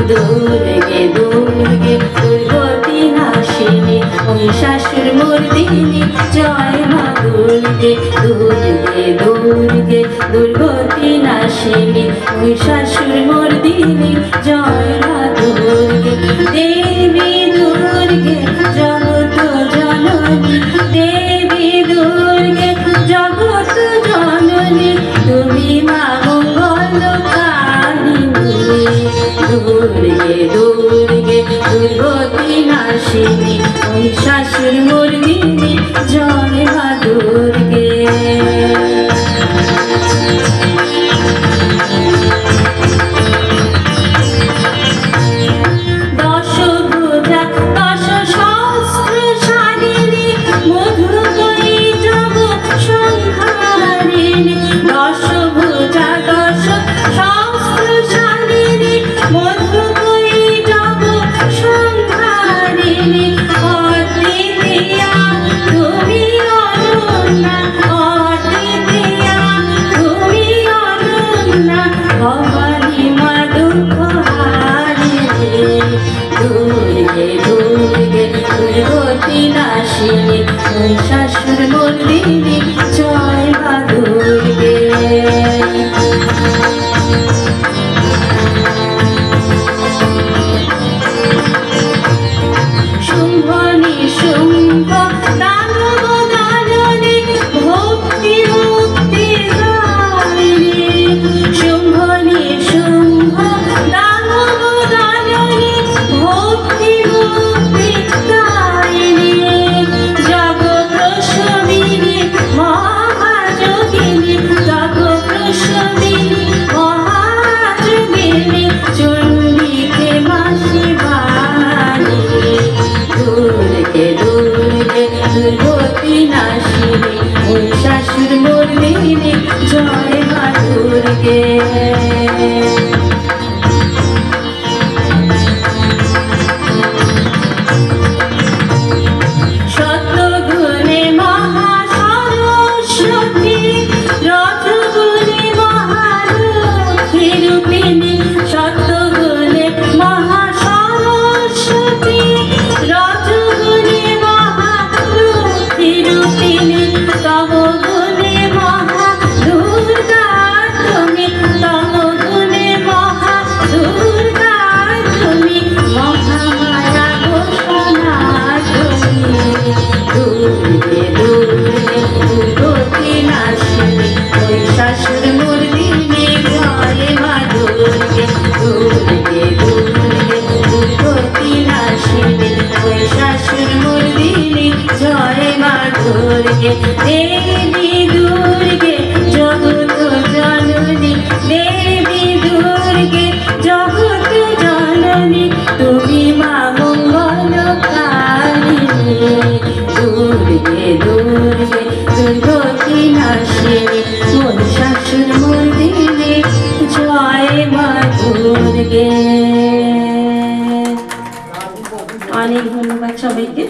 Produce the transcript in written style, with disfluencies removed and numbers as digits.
দুর্গে দুর্গে দুর্গতি নাশিনী মহিষাসুর মর্দিনী জয় মা দুর্গে দুর্গে দুর্গে দুর্গতি নাশিনী মহিষাসুর মর্দিনী জয় মা দুর্গে দেবী দুর্গে জগত জননী দেবী দুর্গে জগত জননী তুমি মা মঙ্গলকারিণী দুর্গে দুর্গে দুর্গতি নাশিনী মহিষাসুর মর্দিনী জয় মা দুর্গে দশভুজা দশ সহস্র শালিনী মধুময়ী জগ সংহারিণী দশভুজা দশ সহস্র শালিনী মধুময়ী জগ সংহারিণী অদ্বিতীয়া তুমি অনন্যা অদ্বিতীয়া তুমি অনন্যা ভবানী মা দুঃখহারিণী দুর্গে দুর্গে দুর্গতি নাশিনী মহিষাসুর মর্দিনী জয় মা দুর্গে শুম্ভ নিশুম্ভ দানব দাননী ভক্তি মুক্তি দায়িনী শুম্ভ নিশুম্ভ দানব দাননী ভক্তি মুক্তি দায়িনী জগ প্রসবিনী মহাযোগিনী জগ প্রসবিনী মহাযোগিনী চণ্ডিকে মা শিবানী দুর্গে দুর্গে দুর্গতি নাশিনী মহিষাসুর মর্দিনী জয় মা দুর্গে সত্যগুণে মহা সরস্বতী রজগুণে মহালক্ষ্মী রূপিণী সত্যগুণে মহা সরস্বতী রজগুণে মহালক্ষ্মী রূপিণী তব গুণে মহা দুর্গা তুমি তব গুণে মহা দুর্গা তুমি মহামায়া ঘোষণা তুমি দুর্গে দুর্গে দুর্গতি নাশিনী মহিষাসুর মর্দিনী জয় মা দুর্গে দুর্গে দুর্গে দুর্গতি নাশিনী মহিষাসুর মর্দিনী জয় মা দুর্গে দেবী দুর্গে জগত জননী দেবী দুর্গে জগত জননী তুমি মা মঙ্গলকারিণী দুর্গে দুর্গে দুর্গতি নাশিনী মহিষাসুর মর্দিনী জয় মা দুর্গে অনেক ধন্যবাদ সবাইকে।